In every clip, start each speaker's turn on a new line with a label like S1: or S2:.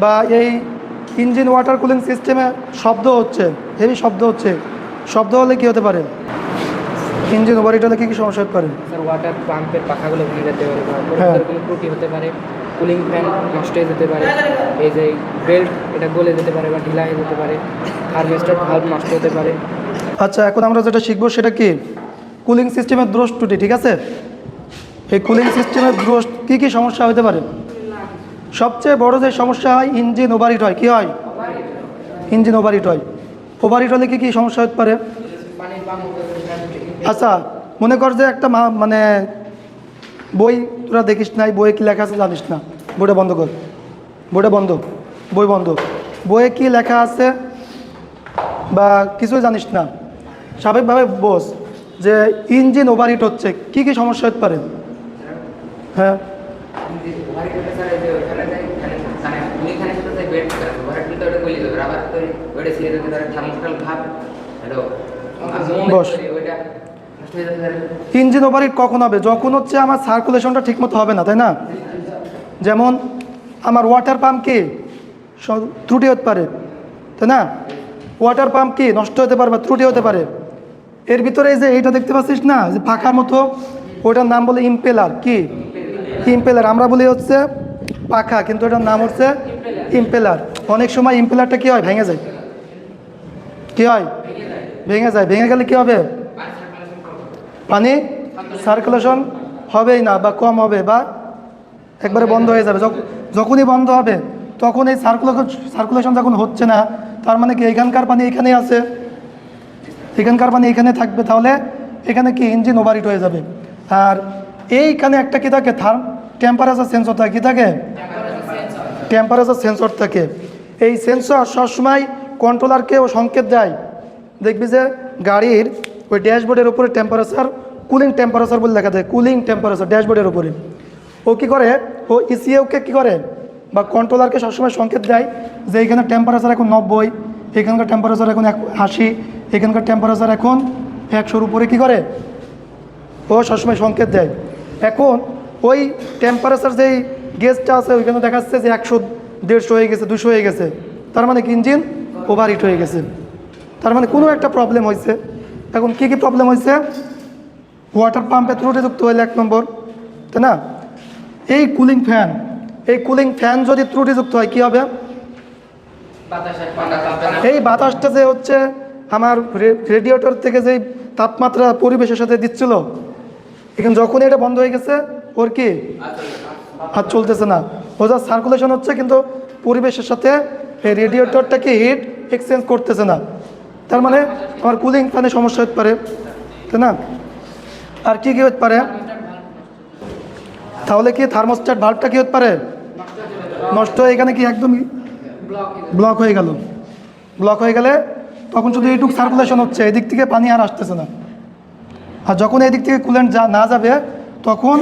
S1: বা এই engine water cooling সিস্টেমে শব্দ হচ্ছে, হেভি শব্দ হচ্ছে, শব্দ হলে কী হতে পারে? ইঞ্জিন ওভারহিট হলে কী কী সমস্যা হতে পারে?
S2: স্যার ওয়াটার পাম্পের পাখাগুলো ভেঙে যেতে পারে,
S1: হ্যাঁ।
S2: কোনো ত্রুটি হতে পারে, কুলিং ফ্যান নষ্ট হয়ে যেতে পারে, এই যে বেল্ট এটা গলে যেতে পারে বা ঢিলা হয়ে যেতে পারে, থার্মিস্টর ভালভ নষ্ট হতে পারে।
S1: আচ্ছা, এখন আমরা যেটা শিখবো সেটা কি? কুলিং সিস্টেমের দোষ ত্রুটি, ঠিক আছে? এই কুলিং সিস্টেমের দোষ কী কী সমস্যা হতে পারে? সবচেয়ে বড় যে সমস্যা হয়, ইঞ্জিন ওভারহিট হয়। কী হয়? ইঞ্জিন ওভারহিট হয়। ওভারহিট হলে কী কী সমস্যা হতে পারে? আচ্ছা, মনে কর যে একটা মানে বই তোরা দেখিস নাই, বইয়ে কী লেখা আছে জানিস না, বইটা বন্ধ কর, বইটা বন্ধ, বই বন্ধ, বইয়ে কী লেখা আছে বা কিছুই জানিস না, স্বাভাবিকভাবে বোঝ যে ইঞ্জিন ওভারহিট হচ্ছে, কী কী সমস্যা হতে পারে? হ্যাঁ, বস। ইঞ্জিন ওভারহিট কখন হবে? যখন হচ্ছে আমার সার্কুলেশনটা ঠিকমতো হবে না, তাই না? যেমন আমার ওয়াটার পাম্প কি ত্রুটি হতে পারে, তাই না? ওয়াটার পাম্প কি নষ্ট হতে পারে বা ত্রুটি হতে পারে। এর ভিতরে এই যে এইটা দেখতে পাচ্ছিস না, যে পাখার মতো, ওইটার নাম বলে ইম্পেলার। কি ইম্পেলার? আমরা বলি হচ্ছে পাখা, কিন্তু এটার নাম হচ্ছে ইম্পেলার। অনেক সময় ইম্পেলারটা কী হয়? ভেঙে যায়। কী হয়? ভেঙে যায়। ভেঙে গেলে কী হবে? পানি সার্কুলেশন হবেই না, বা কম হবে, বা একবারে বন্ধ হয়ে যাবে। যখনই বন্ধ হবে তখন এই সার্কুলেশন যখন হচ্ছে না, তার মানে কি এখানকার পানি এখানেই আছে, এখানকার পানি এখানে থাকবে, তাহলে এখানে কি ইঞ্জিন ওভারহিট হয়ে যাবে। আর এইখানে একটা কি থাকে? টেম্পারেচার সেন্সর থাকে। কী থাকে? টেম্পারেচার সেন্সর থাকে। এই সেন্সর সবসময় কন্ট্রোলারকেও সংকেত দেয়। দেখবি যে গাড়ির ওই ড্যাশবোর্ডের উপরে টেম্পারেচার, কুলিং টেম্পারেচার বলে লেখা থাকে, কুলিং টেম্পারেচার ড্যাশবোর্ডের উপরে। ও কী করে? ও ইসিএওকে কী করে, বা কন্ট্রোলারকে সবসময় সংকেত দেয় যে এইখানে টেম্পারেচার এখন 90, এখানকার টেম্পারেচার এখন 80, এখানকার টেম্পারেচার এখন 100-র উপরে। কী করে? ও সবসময় সংকেত দেয়। এখন ওই টেম্পারেচার যেই গেজটা আছে, ওইখানে দেখা যাচ্ছে যে 100, 150 হয়ে গেছে, 200 হয়ে গেছে, তার মানে কি ইঞ্জিন ওভারহিট হয়ে গেছে, তার মানে কোনো একটা প্রবলেম হয়েছে। এখন কী কী প্রবলেম হয়েছে? ওয়াটার পাম্পে ত্রুটিযুক্ত হইলে 1 নম্বর, তাই না? এই কুলিং ফ্যান, এই কুলিং ফ্যান যদি ত্রুটিযুক্ত হয় কী হবে? এই বাতাসটা যে হচ্ছে আমার রেডিয়েটর থেকে যেই তাপমাত্রা পরিবেশের সাথে দিচ্ছিল, এখানে যখন এটা বন্ধ হয়ে গেছে, ওর কি আর চলতেছে না, ও যা সার্কুলেশন হচ্ছে, কিন্তু পরিবেশের সাথে এই রেডিয়েটরটাকে হিট এক্সচেঞ্জ করতেছে না। তার মানে আমার কুলিং ফ্যানে সমস্যা হতে পারে, তাই না? আর কি কী হতে পারে? তাহলে কি থার্মোস্ট্যাট ভাল্বটা কী হতে পারে? নষ্ট হয়ে, এখানে কি একদমই ব্লক হয়ে গেল। ব্লক হয়ে গেলে তখন শুধু এইটুকু সার্কুলেশন হচ্ছে, এদিক থেকে পানি আর আসতেছে না। আর যখন এই দিক থেকে কুলেন্ট না যাবে, তখন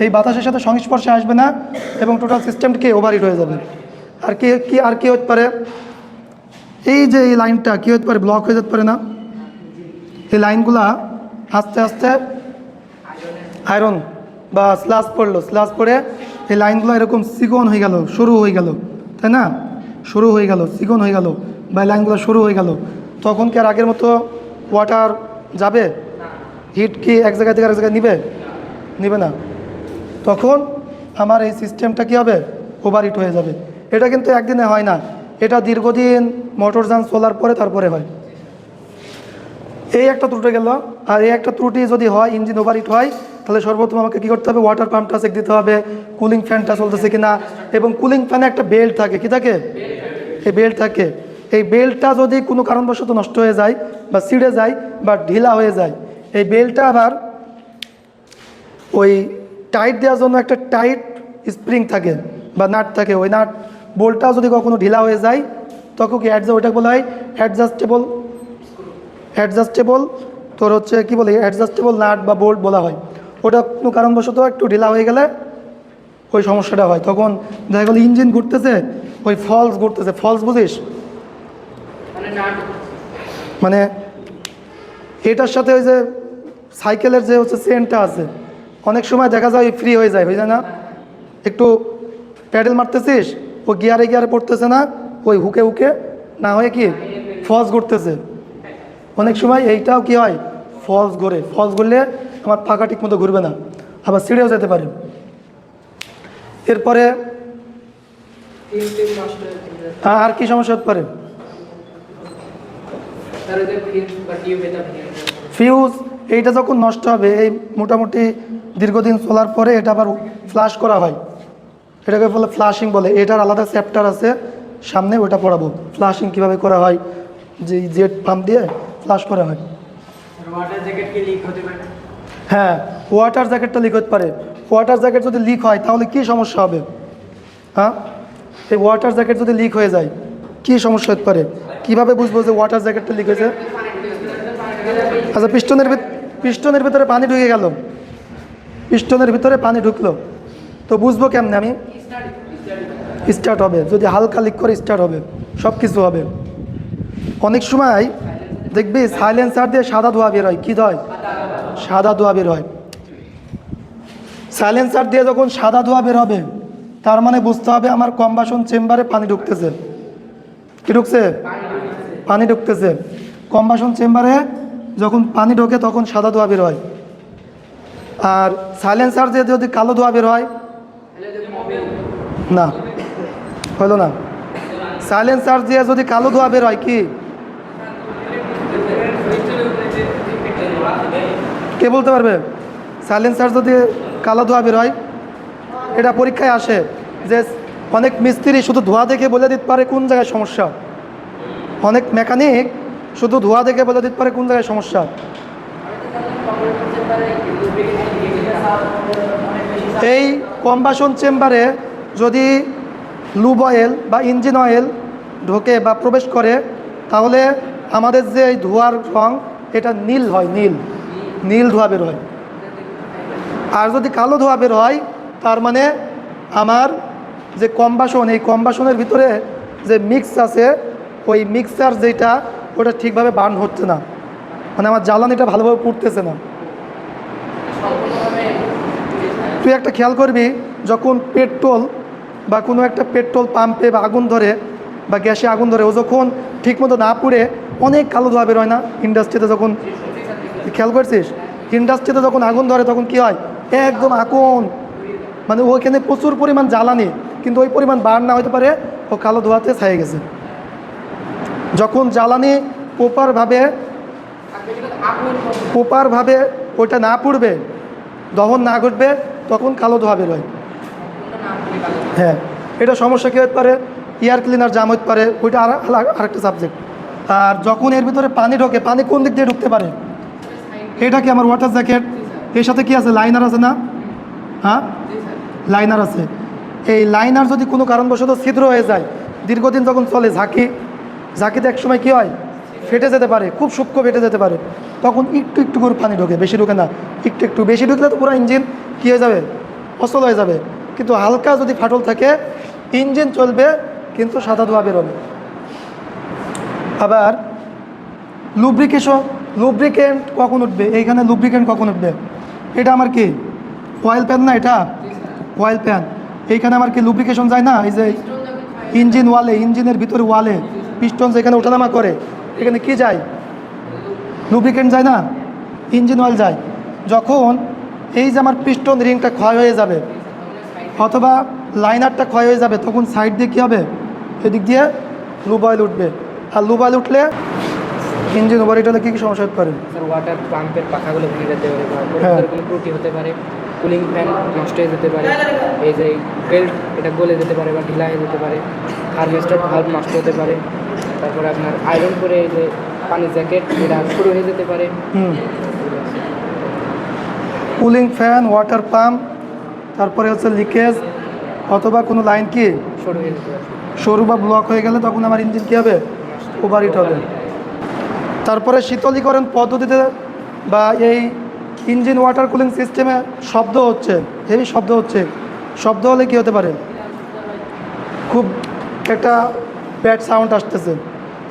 S1: এই বাতাসের সাথে সংস্পর্শে আসবে না এবং টোটাল সিস্টেমটি ওভারহিট হয়ে যাবে। আর কি হতে পারে? এই যে এই লাইনটা কী হতে পারে? ব্লক হয়ে যেতে পারে না? এই লাইনগুলা আস্তে আস্তে আয়রন বা স্লাস পড়লো, স্লাস পড়ে এই লাইনগুলো এরকম চিকন হয়ে গেল, সরু হয়ে গেল, তাই না? সরু হয়ে গেল, চিকন হয়ে গেল, বা এই লাইনগুলো সরু হয়ে গেল, তখন কি আর আগের মতো ওয়াটার যাবে? হিট কি এক জায়গা থেকে আরেক জায়গায় নিবে না। তখন আমার এই সিস্টেমটা কী হবে? ওভারহিট হয়ে যাবে। এটা কিন্তু একদিনে হয় না, এটা দীর্ঘদিন মোটরযান চলার পরে তারপরে হয়। এই একটা ত্রুটি গেল। আর এই একটা ত্রুটি যদি হয়, ইঞ্জিন ওভারহিট হয়, তাহলে সর্বপ্রথম আমাকে কী করতে হবে? ওয়াটার পাম্পটা চেক দিতে হবে, কুলিং ফ্যানটা চলতেছে কিনা। এবং কুলিং ফ্যানে একটা বেল্ট থাকে। কি থাকে? এই বেল্ট থাকে। এই বেল্টটা যদি কোনো কারণবশত নষ্ট হয়ে যায় বা ছিঁড়ে যায় বা ঢিলা হয়ে যায়, এই বেল্টটা আবার ওই টাইট দেওয়ার জন্য একটা টাইট স্প্রিং থাকে বা নাট থাকে। ওই নাট বোল্টটাও যদি কখনো ঢিলা হয়ে যায়, তখন কি ওইটা বলা হয় অ্যাডজাস্টেবল তোর হচ্ছে কি বলে, অ্যাডজাস্টেবল নাট বা বোল্ট বলা হয়। ওটা কোনো কারণবশত একটু ঢিলা হয়ে গেলে ওই সমস্যাটা হয়। তখন দেখা গেলো ইঞ্জিন ঘুরতেছে, ওই ফলস ঘুরতেছে। ফলস বুঝিস? মানে এটার সাথে ওই যে সাইকেলের যে হচ্ছে চেনটা আছে, অনেক সময় দেখা যায় ফ্রি হয়ে যায় না? একটু প্যাডেল মারতেছিস, ও গিয়ারে গিয়ারে পড়তেছে না, ওই হুকে হুকে না হয়ে কি ফলস ঘুরতেছে। অনেক সময় এইটাও কি হয়, ফলস ঘোরে। ফলস ঘুরলে আমার পাখা ঠিক মতো ঘুরবে না, আবার ছিঁড়েও যেতে পারে। এরপরে আর কি সমস্যা হতে পারে? ফিউজ, এইটা যখন নষ্ট হবে, এই মোটামুটি দীর্ঘদিন চলার পরে এটা আবার ফ্লাশ করা হয়, এটাকে বলে ফ্লাশিং বলে। এটার আলাদা চ্যাপ্টার আছে সামনে, ওটা পড়াবো ফ্লাশিং কীভাবে করা হয়, যে জেট পাম্প দিয়ে ফ্লাশ করা হয়। হ্যাঁ, ওয়াটার জ্যাকেটটা লিক হতে পারে। ওয়াটার জ্যাকেট যদি লিক হয় তাহলে কি সমস্যা হবে? হ্যাঁ, এই ওয়াটার জ্যাকেট যদি লিক হয়ে যায় কি সমস্যা হতে পারে? কিভাবে বুঝবো যে ওয়াটার জ্যাকেটটা লিক হয়েছে? আচ্ছা, পিস্টনের ভিতরে পানি ঢুকে গেল, পিস্টনের ভিতরে পানি ঢুকলো, তো বুঝবো কেমনে আমি? স্টার্ট হবে, যদি হালকা লিক করে স্টার্ট হবে, সব কিছু হবে। অনেক সময় দেখবি সাইলেন্সার দিয়ে সাদা ধোঁয়া বের হয়। কী হয়? সাদা ধোঁয়া বের হয়। সাইলেন্সার দিয়ে যখন সাদা ধোঁয়া বের হবে, তার মানে বুঝতে হবে আমার কম্বাসন চেম্বারে পানি ঢুকতেছে। কি ঢুকছে? পানি ঢুকতেছে। কম্বাসন চেম্বারে যখন পানি ঢোকে তখন সাদা ধোঁয়া বের হয়। আর সাইলেন্সার দিয়ে যদি কালো ধোঁয়া বের হয়, না, হলো না। সাইলেন্সার দিয়ে যদি কালো ধোঁয়া বের হয়, কি কে বলতে পারবে? সাইলেন্সার যদি কালো ধোঁয়া বের হয়, এটা পরীক্ষায় আসে যে অনেক মিস্ত্রি শুধু ধোঁয়া দেখে বলে দিতে পারে কোন জায়গায় সমস্যা, অনেক মেকানিক শুধু ধোঁয়া দেখে বলে দিতে পারে কোন জায়গায় সমস্যা। এই কম্বাসন চেম্বারে যদি লুব অয়েল বা ইঞ্জিন অয়েল ঢোকে বা প্রবেশ করে, তাহলে আমাদের যে এই ধোঁয়ার রং এটা নীল হয়, নীল নীল ধোঁয়া বের হয়। আর যদি কালো ধোঁয়া বের হয়, তার মানে আমার যে কম্বাসন, এই কম্বাসনের ভিতরে যে মিক্স আছে, ওই মিক্সার যেটা, ওটা ঠিকভাবে বার্ন হচ্ছে না, মানে আমার জ্বালানিটা ভালোভাবে পুড়তেছে না। তুই একটা খেয়াল করবি, যখন পেট্রোল বা কোনো একটা পেট্রোল পাম্পে বা আগুন ধরে বা গ্যাসে আগুন ধরে, ও যখন ঠিকমতো না পুড়ে অনেক কালো ধোঁয়া বের হয় না? ইন্ডাস্ট্রিতে যখন, খেয়াল করছিস, ইন্ডাস্ট্রিতে যখন আগুন ধরে তখন কি হয়, একদম আগুন, মানে ওইখানে প্রচুর পরিমাণ জ্বালানি, কিন্তু ওই পরিমাণ বার্ন না হতে পারে, ও কালো ধোঁয়াতে ছায়ে গেছে। যখন জ্বালানি প্রপারভাবে ওইটা না পুড়বে, দহন না ঘটবে, তখন কালো ধোঁয়া বের হয়। হ্যাঁ, এটা সমস্যা কী হতে পারে? এয়ার ক্লিনার জাম হতে পারে, ওইটা আরেকটা সাবজেক্ট। আর যখন এর ভিতরে পানি ঢোকে, পানি কোন দিক দিয়ে ঢুকতে পারে? এটা কি আমার ওয়াটার জ্যাকেট, এর সাথে কি আছে? লাইনার আছে না? হ্যাঁ, লাইনার আছে। এই লাইনার যদি কোনো কারণবশত ছিদ্র হয়ে যায়, দীর্ঘদিন যখন চলে, ঝাঁকিতে এক সময় কী হয়, ফেটে যেতে পারে, খুব সূক্ষ্ম ফেটে যেতে পারে, তখন একটু একটু করে পানি ঢোকে, বেশি ঢোকে না, একটু একটু। বেশি ঢুকলে তো পুরো ইঞ্জিন কী হয়ে যাবে, অচল হয়ে যাবে। কিন্তু হালকা যদি ফাটল থাকে, ইঞ্জিন চলবে কিন্তু সাদা ধোঁয়া বেরোবে। আবার লুব্রিকেন্ট কখন উঠবে? এইখানে লুব্রিকেন্ট কখন উঠবে? এটা আমার কি অয়েল প্যান না? এটা অয়েল প্যান। এইখানে আমার কি লুব্রিকেশন যায় না? এই যে ইঞ্জিন ওয়ালে, ইঞ্জিনের ভিতরে ওয়ালে পিস্টন যেখানে ওঠানামা করে, এখানে কি যায়? লুব্রিকেন্ট যায় না, ইঞ্জিন অয়েল যায়। যখন এই যে আমার পিস্টন রিংটা ক্ষয় হয়ে যাবে অথবা লাইনারটা ক্ষয় হয়ে যাবে, তখন সাইড দিয়ে কী হবে, এদিক দিয়ে লুব অয়েল উঠবে। আর লুব অয়েল উঠলে ইঞ্জিন ওভারহিট হলে কী কী সমস্যা হতে পারে?
S2: স্যার, ওয়াটার পাম্পের পাখাগুলো ভেঙে যেতে পারে,
S1: হ্যাঁ।
S2: কোনো ত্রুটি হতে পারে, কুলিং ফ্যান নষ্ট হয়ে যেতে পারে, এই যে বেল্ট এটা গলে যেতে পারে বা ঢিলা হয়ে যেতে পারে, থার্মিস্টর ভালভ নষ্ট হতে পারে, তারপরে আপনার আয়রন করে এই যে পানি জ্যাকেট এটা শুরু হয়ে যেতে পারে।
S1: কুলিং ফ্যান, ওয়াটার পাম্প, তারপরে হচ্ছে লিকেজ অথবা কোনো লাইন কি
S2: শুরু হয়ে যেতে পারে,
S1: সরু বা ব্লক হয়ে গেলে তখন আমার ইঞ্জিন কী হবে, ওভারহিট হবে। তারপরে শীতলীকরণ পদ্ধতিতে বা এই ইঞ্জিন ওয়াটার কুলিং সিস্টেমে শব্দ হচ্ছে, হেভি শব্দ হচ্ছে। শব্দ হলে কী হতে পারে? খুব একটা ব্যাড সাউন্ড আসতেছে।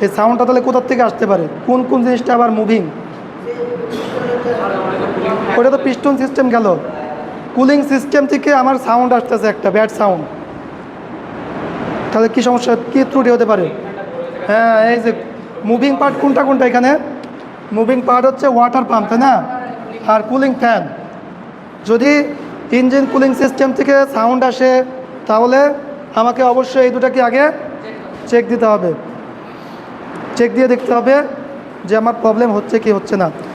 S1: এই সাউন্ডটা তাহলে কোথার থেকে আসতে পারে? কোন কোন জিনিসটা আবার মুভিং? ওটা তো পিস্টন সিস্টেম গেল। কুলিং সিস্টেম থেকে আমার সাউন্ড আসতেছে, একটা ব্যাড সাউন্ড। তাহলে কী সমস্যা, কী ত্রুটি হতে পারে? হ্যাঁ, এই যে মুভিং পার্ট কোনটা কোনটা এখানে? মুভিং পার্ট হচ্ছে ওয়াটার পাম্প, তাই না? আর কুলিং ফ্যান। যদি ইঞ্জিন কুলিং সিস্টেম থেকে সাউন্ড আসে তাহলে আমাকে অবশ্যই এই দুটাকে আগে চেক দিতে হবে, চেক দিয়ে দেখতে হবে যে আমার প্রবলেম হচ্ছে কি হচ্ছে না।